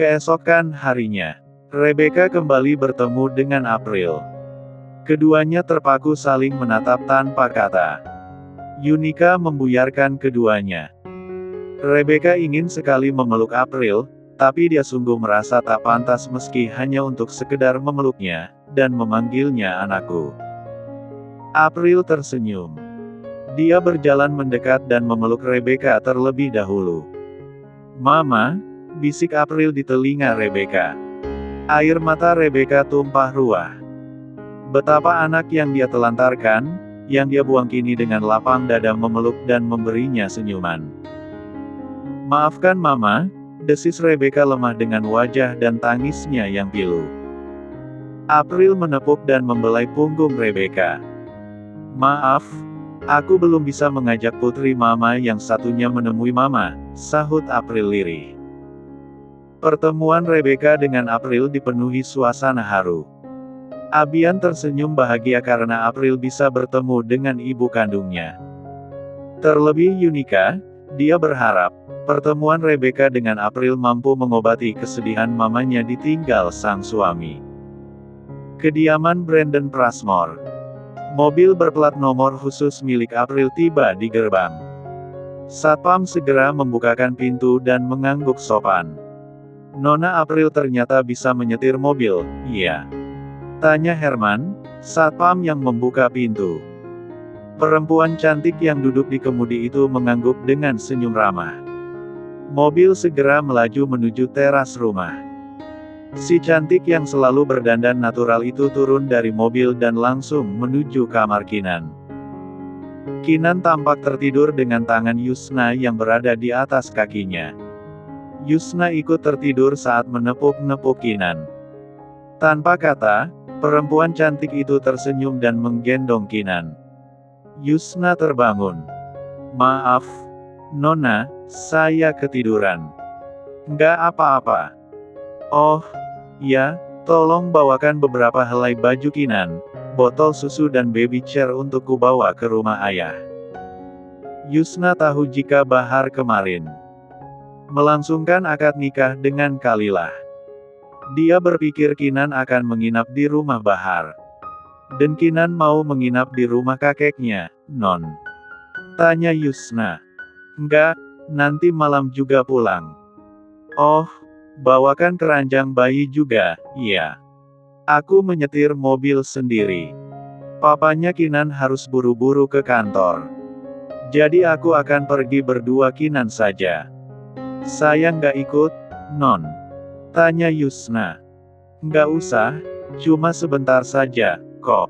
Keesokan harinya, Rebecca kembali bertemu dengan April. Keduanya terpaku saling menatap tanpa kata. Yunika membuyarkan keduanya. Rebecca ingin sekali memeluk April, tapi dia sungguh merasa tak pantas meski hanya untuk sekedar memeluknya, dan memanggilnya anakku. April tersenyum. Dia berjalan mendekat dan memeluk Rebecca terlebih dahulu. "Mama," bisik April di telinga Rebecca. Air mata Rebecca tumpah ruah. Betapa anak yang dia telantarkan, yang dia buang kini dengan lapang dada memeluk dan memberinya senyuman. "Maafkan Mama," desis Rebecca lemah dengan wajah dan tangisnya yang pilu. April menepuk dan membelai punggung Rebecca. "Maaf, aku belum bisa mengajak putri Mama yang satunya menemui Mama," sahut April lirih. Pertemuan Rebecca dengan April dipenuhi suasana haru. Abian tersenyum bahagia karena April bisa bertemu dengan ibu kandungnya. Terlebih Yunika, dia berharap, pertemuan Rebecca dengan April mampu mengobati kesedihan mamanya ditinggal sang suami. Kediaman Brandon Prasmore. Mobil berplat nomor khusus milik April tiba di gerbang. Satpam segera membukakan pintu dan mengangguk sopan. "Nona April ternyata bisa menyetir mobil, iya?" tanya Herman, satpam yang membuka pintu. Perempuan cantik yang duduk di kemudi itu mengangguk dengan senyum ramah. Mobil segera melaju menuju teras rumah. Si cantik yang selalu berdandan natural itu turun dari mobil dan langsung menuju kamar Kinan. Kinan tampak tertidur dengan tangan Yusna yang berada di atas kakinya. Yusna ikut tertidur saat menepuk-nepuk Kinan. Tanpa kata, perempuan cantik itu tersenyum dan menggendong Kinan. Yusna terbangun. "Maaf, Nona, saya ketiduran." "Nggak apa-apa." "Oh, ya, tolong bawakan beberapa helai baju Kinan, botol susu dan baby chair untuk kubawa ke rumah ayah." Yusna tahu jika Bahar kemarin melangsungkan akad nikah dengan Kalilah. Dia berpikir Kinan akan menginap di rumah Bahar. "Dan Kinan mau menginap di rumah kakeknya, Non?" tanya Yusna. "Enggak, nanti malam juga pulang." "Oh, bawakan keranjang bayi juga, iya. Aku menyetir mobil sendiri. Papanya Kinan harus buru-buru ke kantor. Jadi aku akan pergi berdua Kinan saja." "Saya nggak ikut, Non?" tanya Yusna. "Nggak usah, cuma sebentar saja, kok."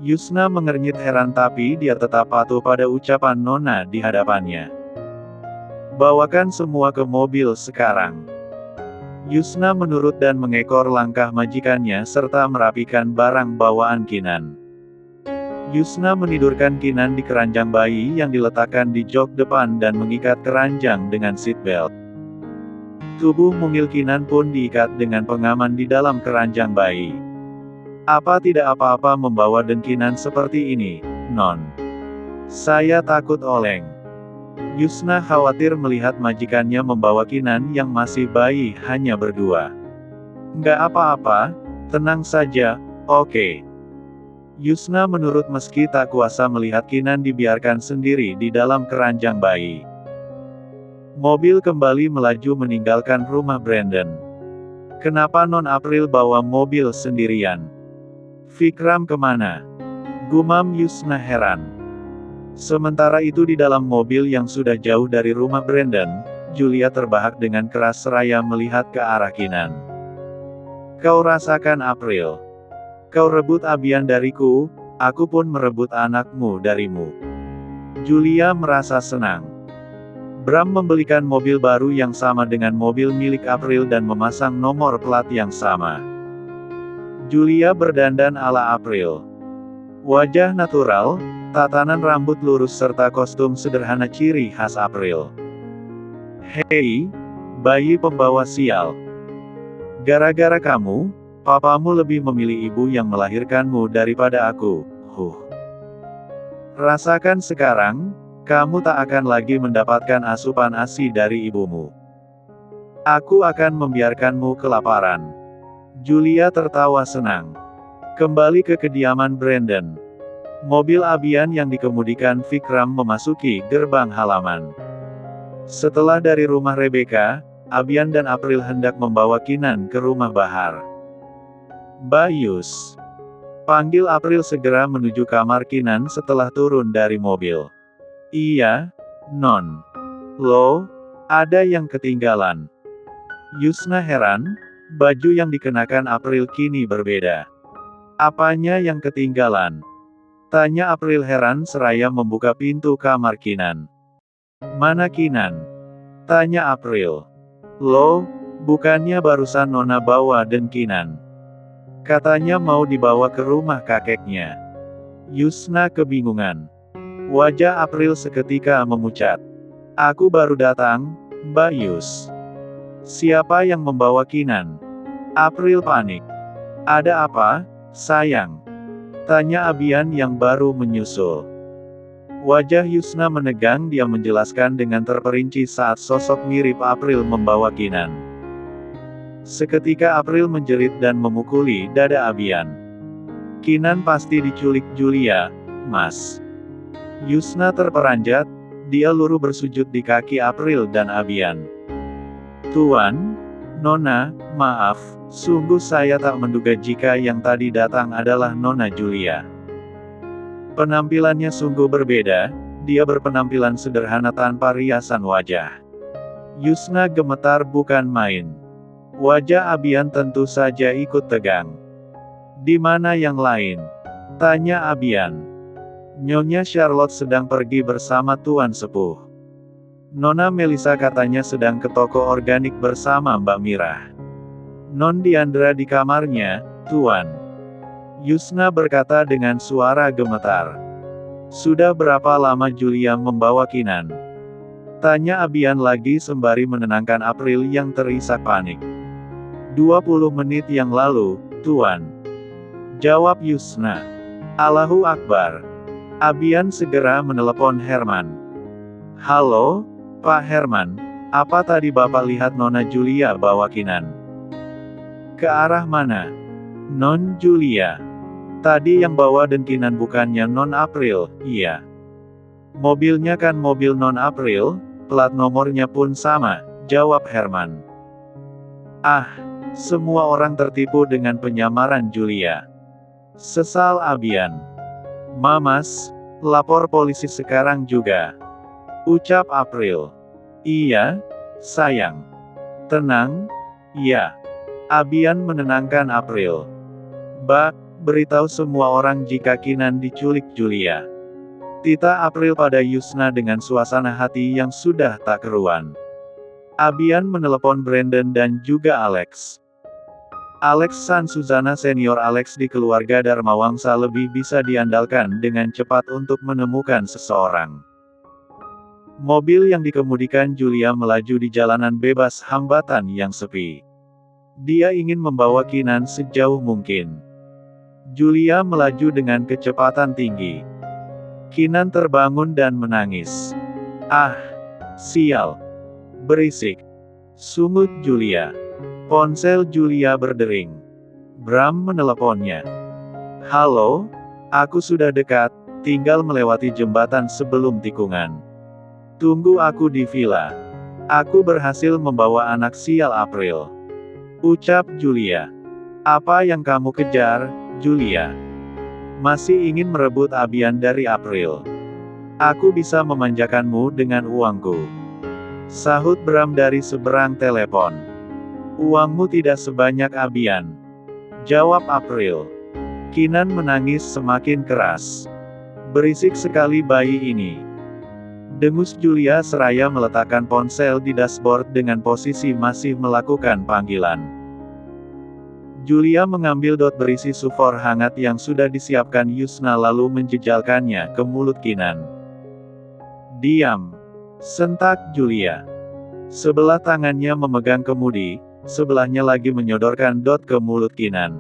Yusna mengernyit heran tapi dia tetap patuh pada ucapan Nona di hadapannya. "Bawakan semua ke mobil sekarang." Yusna menurut dan mengekor langkah majikannya serta merapikan barang bawaan Kinan. Yusna menidurkan Kinan di keranjang bayi yang diletakkan di jok depan dan mengikat keranjang dengan seatbelt. Tubuh mungil Kinan pun diikat dengan pengaman di dalam keranjang bayi. "Apa tidak apa-apa membawa dengkinan seperti ini, Non? Saya takut oleng." Yusna khawatir melihat majikannya membawa Kinan yang masih bayi hanya berdua. "Nggak apa-apa, tenang saja, oke." Yusna menurut meski tak kuasa melihat Kinan dibiarkan sendiri di dalam keranjang bayi. Mobil kembali melaju meninggalkan rumah Brandon. "Kenapa Non April bawa mobil sendirian? Vikram kemana?" gumam Yusna heran. Sementara itu di dalam mobil yang sudah jauh dari rumah Brandon, Julia terbahak dengan keras seraya melihat ke arah Kinan. "Kau rasakan April. Kau rebut Abian dariku, aku pun merebut anakmu darimu." Julia merasa senang. Bram membelikan mobil baru yang sama dengan mobil milik April dan memasang nomor plat yang sama. Julia berdandan ala April. Wajah natural, tatanan rambut lurus serta kostum sederhana ciri khas April. "Hei, bayi pembawa sial. Gara-gara kamu, papamu lebih memilih ibu yang melahirkanmu daripada aku, Rasakan sekarang, kamu tak akan lagi mendapatkan asupan ASI dari ibumu." Aku akan membiarkanmu kelaparan. Julia tertawa senang. Kembali ke kediaman Brandon. Mobil Abian yang dikemudikan Vikram memasuki gerbang halaman. Setelah dari rumah Rebecca, Abian dan April hendak membawa Kinan ke rumah Bahar. Bayus. Panggil April segera menuju kamar Kinan setelah turun dari mobil. Iya, Non. Loh, ada yang ketinggalan. Yusna heran, baju yang dikenakan April kini berbeda. Apanya yang ketinggalan? Tanya April heran seraya membuka pintu kamar Kinan. Mana Kinan? Tanya April. Loh, bukannya barusan Nona bawa dan Kinan? Katanya mau dibawa ke rumah kakeknya. Yusna kebingungan. Wajah April seketika memucat. Aku baru datang, Mbak Yus. Siapa yang membawa Kinan? April panik. Ada apa, sayang? Tanya Abian yang baru menyusul. Wajah Yusna menegang, dia menjelaskan dengan terperinci saat sosok mirip April membawa Kinan. Seketika April menjerit dan memukuli dada Abian. Kinan pasti diculik Julia, Mas. Yusna terperanjat, dia luruh bersujud di kaki April dan Abian. Tuan, Nona, maaf, sungguh saya tak menduga jika yang tadi datang adalah Nona Julia. Penampilannya sungguh berbeda, dia berpenampilan sederhana tanpa riasan wajah. Yusna gemetar bukan main. Wajah Abian tentu saja ikut tegang. Di mana yang lain? Tanya Abian. Nyonya Charlotte sedang pergi bersama Tuan Sepuh. Nona Melissa katanya sedang ke toko organik bersama Mbak Mira. Non Diandra di kamarnya, Tuan. Yusna berkata dengan suara gemetar. Sudah berapa lama Julia membawa Kinan? Tanya Abian lagi sembari menenangkan April yang terisak panik. 20 menit yang lalu, Tuan. Jawab Yusna. Allahu Akbar. Abian segera menelepon Herman. Halo, Pak Herman, apa tadi Bapak lihat Nona Julia bawa Kinan? Ke arah mana? Non Julia. Tadi yang bawa dan Kinan bukannya Non April, iya. Mobilnya kan mobil Non April, plat nomornya pun sama, jawab Herman. Ah, semua orang tertipu dengan penyamaran Julia. Sesal Abian. Mamas, lapor polisi sekarang juga. Ucap April. Iya, sayang. Tenang, ya. Abian menenangkan April. Mbak, beritahu semua orang jika Kinan diculik Julia. Tita April pada Yusna dengan suasana hati yang sudah tak keruan. Abian menelepon Brandon dan juga Alex. Alex San Suzana senior Alex di keluarga Dharmawangsa lebih bisa diandalkan dengan cepat untuk menemukan seseorang. Mobil yang dikemudikan Julia melaju di jalanan bebas hambatan yang sepi. Dia ingin membawa Kinan sejauh mungkin. Julia melaju dengan kecepatan tinggi. Kinan terbangun dan menangis. Ah, sial. Berisik. Sungut Julia. Ponsel Julia berdering. Bram meneleponnya. Halo, aku sudah dekat, tinggal melewati jembatan sebelum tikungan. Tunggu aku di villa. Aku berhasil membawa anak sial April. Ucap Julia. Apa yang kamu kejar, Julia? Masih ingin merebut Abian dari April. Aku bisa memanjakanmu dengan uangku. Sahut Bram dari seberang telepon. Uangmu tidak sebanyak Abian. Jawab April. Kinan menangis semakin keras. Berisik sekali bayi ini. Dengus Julia seraya meletakkan ponsel di dashboard dengan posisi masih melakukan panggilan. Julia mengambil dot berisi sufor hangat yang sudah disiapkan Yusna lalu menjejalkannya ke mulut Kinan. Diam. Sentak Julia. Sebelah tangannya memegang kemudi, sebelahnya lagi menyodorkan dot ke mulut Kinan.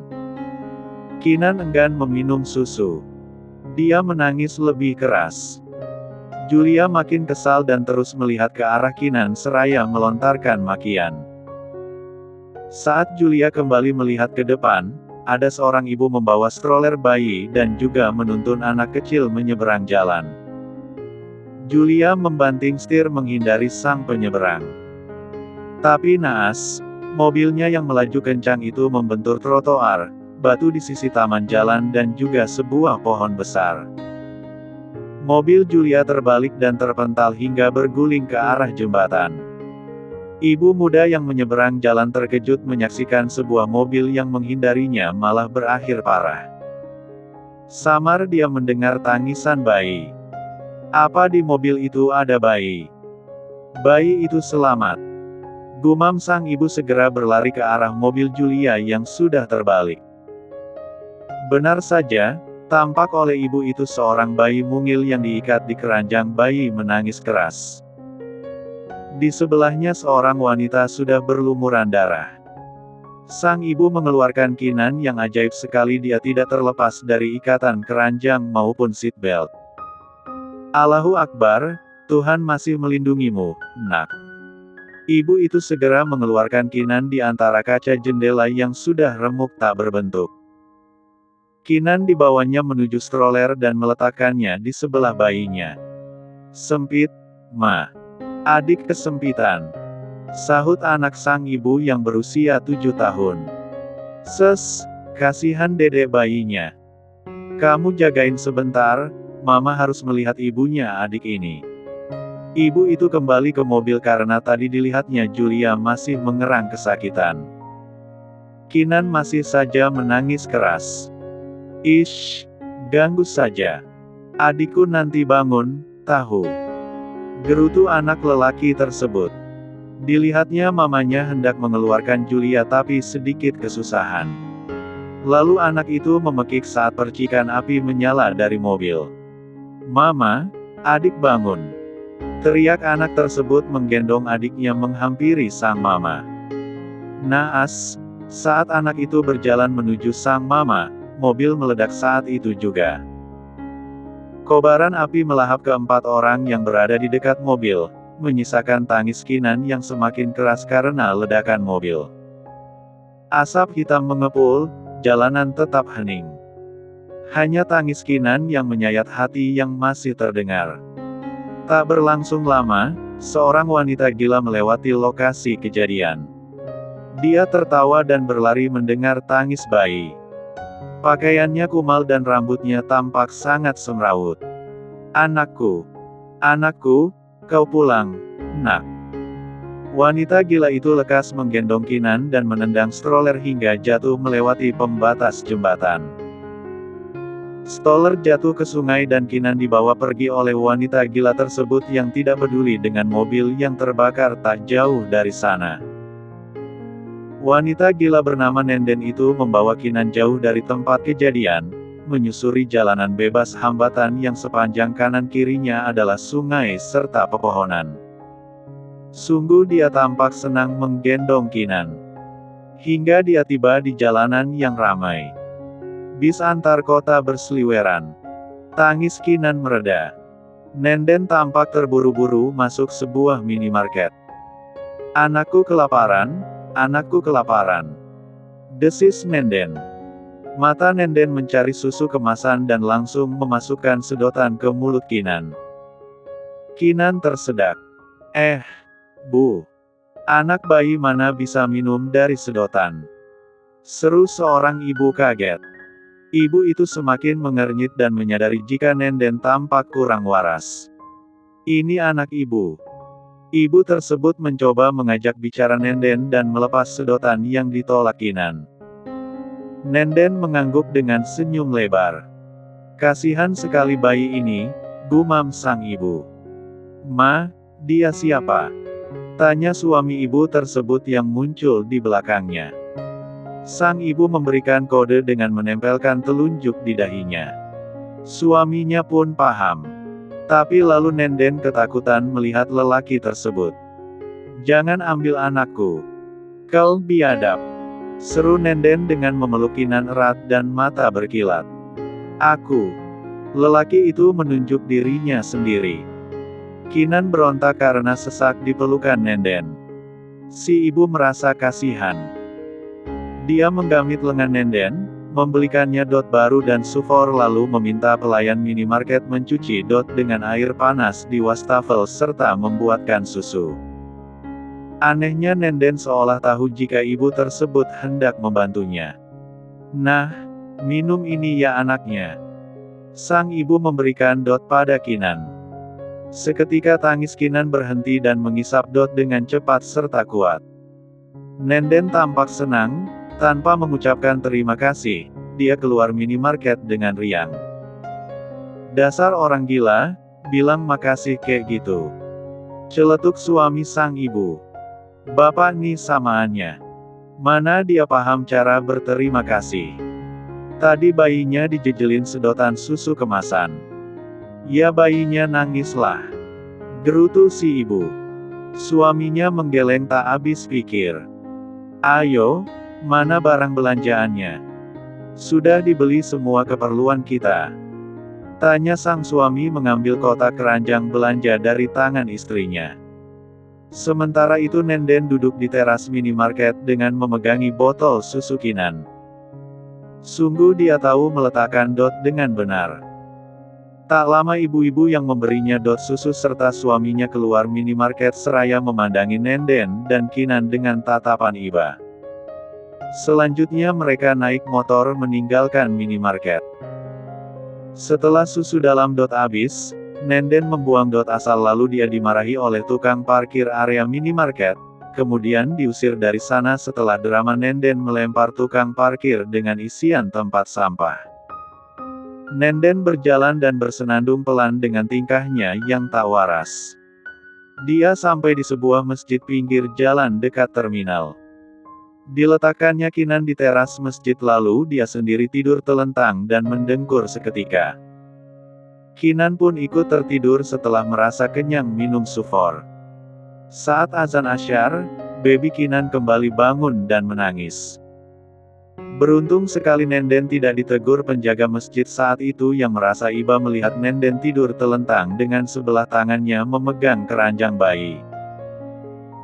Kinan enggan meminum susu. Dia menangis lebih keras. Julia makin kesal dan terus melihat ke arah Kinan seraya melontarkan makian. Saat Julia kembali melihat ke depan, ada seorang ibu membawa stroller bayi dan juga menuntun anak kecil menyeberang jalan. Julia membanting setir menghindari sang penyeberang. Tapi naas, mobilnya yang melaju kencang itu membentur trotoar, batu di sisi taman jalan dan juga sebuah pohon besar. Mobil Julia terbalik dan terpental hingga berguling ke arah jembatan. Ibu muda yang menyeberang jalan terkejut menyaksikan sebuah mobil yang menghindarinya malah berakhir parah. Samar dia mendengar tangisan bayi. Apa di mobil itu ada bayi? Bayi itu selamat. Gumam sang ibu segera berlari ke arah mobil Julia yang sudah terbalik. Benar saja, tampak oleh ibu itu seorang bayi mungil yang diikat di keranjang bayi menangis keras. Di sebelahnya seorang wanita sudah berlumuran darah. Sang ibu mengeluarkan kinan yang ajaib sekali, dia tidak terlepas dari ikatan keranjang maupun seatbelt. Allahu Akbar, Tuhan masih melindungimu, nak. Ibu itu segera mengeluarkan kinan di antara kaca jendela yang sudah remuk tak berbentuk. Kinan dibawanya menuju stroller dan meletakkannya di sebelah bayinya. Sempit, Ma. Adik kesempitan. Sahut anak sang ibu yang berusia 7 tahun. Kasihan dedek bayinya. Kamu jagain sebentar, Mama harus melihat ibunya adik ini. Ibu itu kembali ke mobil karena tadi dilihatnya Julia masih mengerang kesakitan. Kinan masih saja menangis keras. Ish, ganggu saja. Adikku nanti bangun, tahu. Gerutu anak lelaki tersebut. Dilihatnya mamanya hendak mengeluarkan Julia tapi sedikit kesusahan. Lalu anak itu memekik saat percikan api menyala dari mobil. Mama, adik bangun. Teriak anak tersebut menggendong adiknya menghampiri sang mama. Naas, saat anak itu berjalan menuju sang mama, mobil meledak saat itu juga. Kobaran api melahap keempat orang yang berada di dekat mobil, menyisakan tangis Kinan yang semakin keras karena ledakan mobil. Asap hitam mengepul, jalanan tetap hening. Hanya tangis Kinan yang menyayat hati yang masih terdengar. Tak berlangsung lama, seorang wanita gila melewati lokasi kejadian. Dia tertawa dan berlari mendengar tangis bayi. Pakaiannya kumal dan rambutnya tampak sangat semrawut. Anakku. Anakku, kau pulang, nak. Wanita gila itu lekas menggendong Kinan dan menendang stroller hingga jatuh melewati pembatas jembatan. Stroller jatuh ke sungai dan Kinan dibawa pergi oleh wanita gila tersebut yang tidak peduli dengan mobil yang terbakar tak jauh dari sana. Wanita gila bernama Nenden itu membawa Kinan jauh dari tempat kejadian, menyusuri jalanan bebas hambatan yang sepanjang kanan kirinya adalah sungai serta pepohonan. Sungguh dia tampak senang menggendong Kinan. Hingga dia tiba di jalanan yang ramai. Bis antar kota berseliweran. Tangis Kinan mereda. Nenden tampak terburu-buru masuk sebuah minimarket. Anakku kelaparan. Anakku kelaparan. Desis Nenden. Mata Nenden mencari susu kemasan dan langsung memasukkan sedotan ke mulut Kinan. Kinan tersedak. Bu. Anak bayi mana bisa minum dari sedotan? Seru seorang ibu kaget. Ibu itu semakin mengernyit dan menyadari jika Nenden tampak kurang waras. Ini anak ibu. Ibu tersebut mencoba mengajak bicara Nenden dan melepas sedotan yang ditolak Kinan. Nenden mengangguk dengan senyum lebar. Kasihan sekali bayi ini, gumam sang ibu. Ma, dia siapa? Tanya suami ibu tersebut yang muncul di belakangnya. Sang ibu memberikan kode dengan menempelkan telunjuk di dahinya. Suaminya pun paham. Tapi lalu Nenden ketakutan melihat lelaki tersebut. Jangan ambil anakku. Kau biadab. Seru Nenden dengan memeluk Kinan erat dan mata berkilat. Aku. Lelaki itu menunjuk dirinya sendiri. Kinan berontak karena sesak di pelukan Nenden. Si ibu merasa kasihan. Dia menggamit lengan Nenden, membelikannya dot baru dan sufor lalu meminta pelayan minimarket mencuci dot dengan air panas di wastafel serta membuatkan susu. Anehnya Nenden seolah tahu jika ibu tersebut hendak membantunya. Nah, minum ini ya anaknya. Sang ibu memberikan dot pada Kinan. Seketika tangis Kinan berhenti dan mengisap dot dengan cepat serta kuat. Nenden tampak senang, tanpa mengucapkan terima kasih, dia keluar minimarket dengan riang. Dasar orang gila, bilang makasih kayak gitu. Celetuk suami sang ibu. Bapak nih samaannya. Mana dia paham cara berterima kasih. Tadi bayinya dijejelin sedotan susu kemasan. Ya bayinya nangislah. Gerutu si ibu. Suaminya menggeleng tak habis pikir. Ayo, mana barang belanjaannya? Sudah dibeli semua keperluan kita. Tanya sang suami mengambil kotak keranjang belanja dari tangan istrinya. Sementara itu Nenden duduk di teras minimarket dengan memegangi botol susu Kinan. Sungguh dia tahu meletakkan dot dengan benar. Tak lama ibu-ibu yang memberinya dot susu serta suaminya keluar minimarket seraya memandangi Nenden dan Kinan dengan tatapan iba. Selanjutnya mereka naik motor meninggalkan minimarket. Setelah susu dalam dot habis, Nenden membuang dot asal lalu dia dimarahi oleh tukang parkir area minimarket, kemudian diusir dari sana setelah drama Nenden melempar tukang parkir dengan isian tempat sampah. Nenden berjalan dan bersenandung pelan dengan tingkahnya yang tak waras. Dia sampai di sebuah masjid pinggir jalan dekat terminal. Diletakkannya Kinan di teras masjid lalu dia sendiri tidur telentang dan mendengkur seketika. Kinan pun ikut tertidur setelah merasa kenyang minum sufor. Saat azan asyar, baby Kinan kembali bangun dan menangis. Beruntung sekali Nenden tidak ditegur penjaga masjid saat itu yang merasa iba melihat Nenden tidur telentang dengan sebelah tangannya memegang keranjang bayi.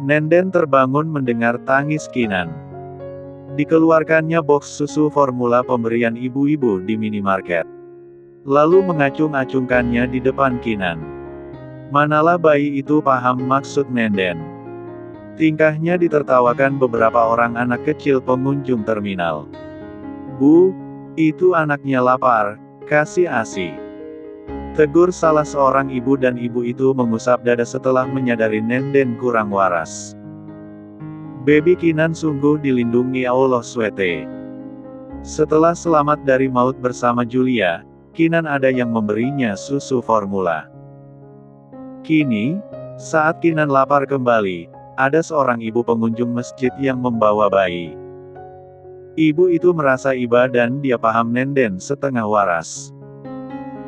Nenden terbangun mendengar tangis Kinan. Dikeluarkannya box susu formula pemberian ibu-ibu di minimarket. Lalu mengacung-acungkannya di depan Kinan. Manalah bayi itu paham maksud Nenden. Tingkahnya ditertawakan beberapa orang anak kecil pengunjung terminal. Bu, itu anaknya lapar, kasih ASI. Tegur salah seorang ibu dan ibu itu mengusap dada setelah menyadari Nenden kurang waras. Baby Kinan sungguh dilindungi Allah SWT. Setelah selamat dari maut bersama Julia, Kinan ada yang memberinya susu formula. Kini, saat Kinan lapar kembali, ada seorang ibu pengunjung masjid yang membawa bayi. Ibu itu merasa iba dan dia paham Nenden setengah waras.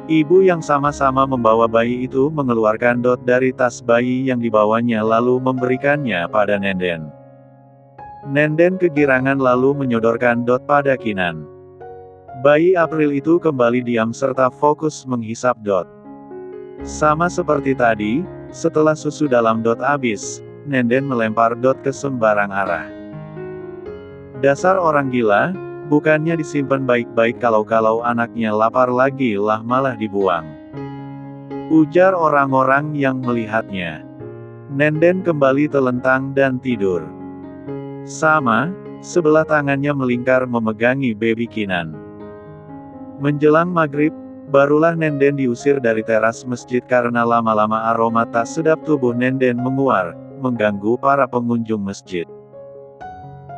Ibu yang sama-sama membawa bayi itu mengeluarkan dot dari tas bayi yang dibawanya lalu memberikannya pada Nenden. Nenden kegirangan lalu menyodorkan dot pada Kinan. Bayi April itu kembali diam serta fokus menghisap dot. Sama seperti tadi, setelah susu dalam dot habis, Nenden melempar dot ke sembarang arah. Dasar orang gila, bukannya disimpan baik-baik kalau anaknya lapar lagi lah malah dibuang. Ujar orang-orang yang melihatnya. Nenden kembali telentang dan tidur. Sama, sebelah tangannya melingkar memegangi baby Kinan. Menjelang maghrib, barulah Nenden diusir dari teras masjid karena lama-lama aroma tak sedap tubuh Nenden menguar, mengganggu para pengunjung masjid.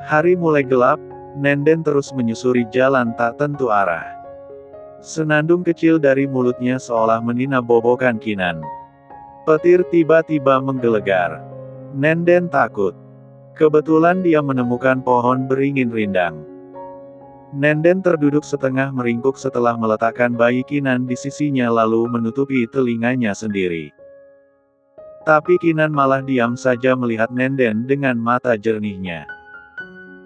Hari mulai gelap, Nenden terus menyusuri jalan tak tentu arah. Senandung kecil dari mulutnya seolah menina-bobokan Kinan. Petir tiba-tiba menggelegar. Nenden takut. Kebetulan dia menemukan pohon beringin rindang. Nenden terduduk setengah meringkuk setelah meletakkan bayi Kinan di sisinya lalu menutupi telinganya sendiri. Tapi Kinan malah diam saja melihat Nenden dengan mata jernihnya.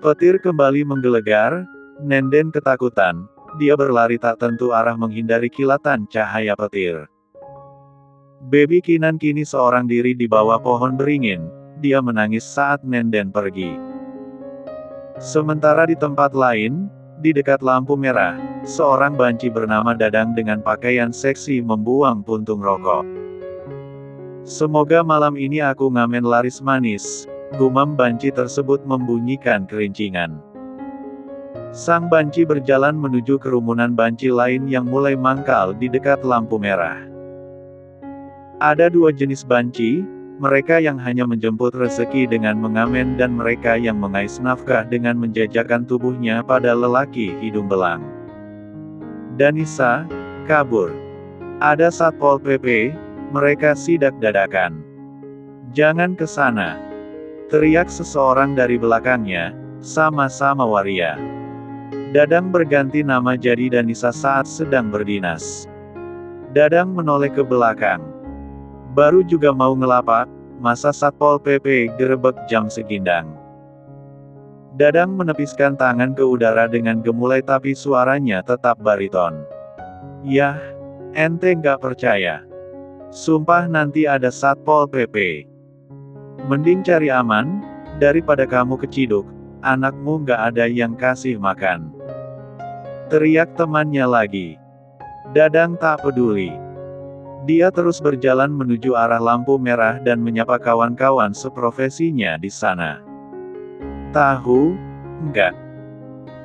Petir kembali menggelegar, Nenden ketakutan, dia berlari tak tentu arah menghindari kilatan cahaya petir. Baby Kinan kini seorang diri di bawah pohon beringin, dia menangis saat Nenden pergi. Sementara di tempat lain, di dekat lampu merah, seorang banci bernama Dadang dengan pakaian seksi membuang puntung rokok. "Semoga malam ini aku ngamen laris manis," gumam banci tersebut membunyikan kerincingan. Sang banci berjalan menuju kerumunan banci lain yang mulai mangkal di dekat lampu merah. Ada dua jenis banci, mereka yang hanya menjemput rezeki dengan mengamen dan mereka yang mengais nafkah dengan menjajakan tubuhnya pada lelaki hidung belang. Danisa, kabur. Ada Satpol PP, mereka sidak dadakan. "Jangan ke sana!" teriak seseorang dari belakangnya, "Sama-sama waria." Dadang berganti nama jadi Danisa saat sedang berdinas. Dadang menoleh ke belakang. Baru juga mau ngelapak, masa Satpol PP gerebek jam segindang. Dadang menepiskan tangan ke udara dengan gemulai tapi suaranya tetap bariton. "Yah, ente nggak percaya? Sumpah nanti ada Satpol PP. Mending cari aman, daripada kamu keciduk, anakmu nggak ada yang kasih makan," teriak temannya lagi. Dadang tak peduli. Dia terus berjalan menuju arah lampu merah dan menyapa kawan-kawan seprofesinya di sana. "Tahu? Enggak.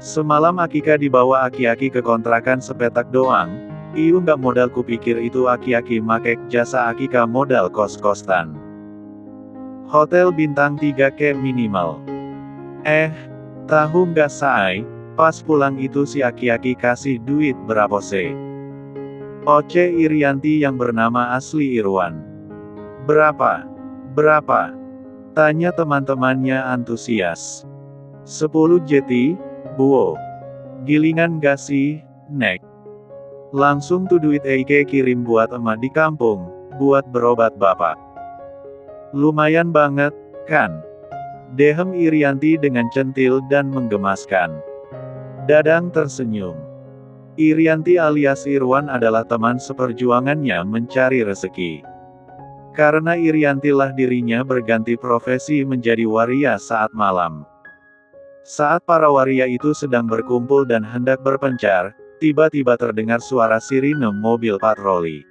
Semalam Akika dibawa aki-aki ke kontrakan sepetak doang, iu nggak modal kupikir itu aki-aki makek jasa Akika modal kos-kosan. Hotel bintang 3 ke minimal. Tahu nggak say, pas pulang itu si aki-aki kasih duit berapa se? Oce Irianti yang bernama asli Irwan. Berapa? Berapa?" tanya teman-temannya antusias. 10 jeti, buo. Gilingan gak sih, Nek? Langsung tuh duit Eike kirim buat emak di kampung, buat berobat bapak. Lumayan banget, kan? Dehem Irianti dengan centil dan menggemaskan. Dadang tersenyum. Irianti alias Irwan adalah teman seperjuangannya mencari rezeki. Karena Iriantilah dirinya berganti profesi menjadi waria saat malam. Saat para waria itu sedang berkumpul dan hendak berpencar, tiba-tiba terdengar suara sirine mobil patroli.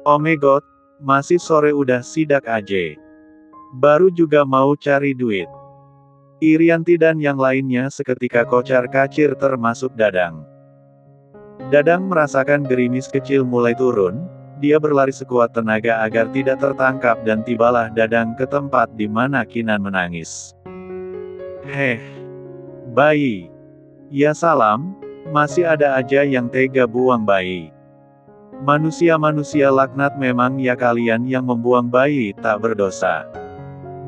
"Oh my god, masih sore udah sidak aja. Baru juga mau cari duit." Irianti dan yang lainnya seketika kocar-kacir termasuk Dadang. Dadang merasakan gerimis kecil mulai turun, dia berlari sekuat tenaga agar tidak tertangkap dan tibalah Dadang ke tempat di mana Kinan menangis. Bayi. Ya salam, masih ada aja yang tega buang bayi. Manusia-manusia laknat memang ya kalian yang membuang bayi tak berdosa.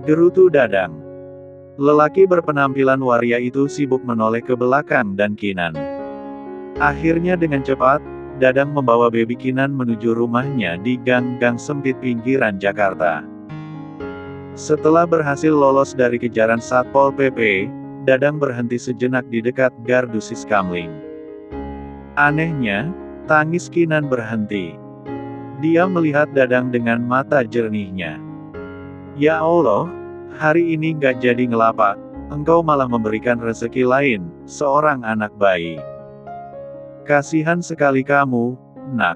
Gerutu Dadang. Lelaki berpenampilan waria itu sibuk menoleh ke belakang dan Kinan. Akhirnya dengan cepat, Dadang membawa baby Kinan menuju rumahnya di gang-gang sempit pinggiran Jakarta. Setelah berhasil lolos dari kejaran Satpol PP, Dadang berhenti sejenak di dekat gardu Siskamling. Anehnya, tangis Kinan berhenti. Dia melihat Dadang dengan mata jernihnya. "Ya Allah, hari ini nggak jadi ngelapak, engkau malah memberikan rezeki lain, seorang anak bayi. Kasihan sekali kamu, Nak."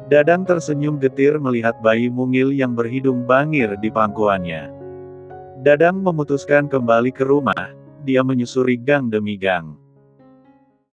Dadang tersenyum getir melihat bayi mungil yang berhidung bangir di pangkuannya. Dadang memutuskan kembali ke rumah, dia menyusuri gang demi gang.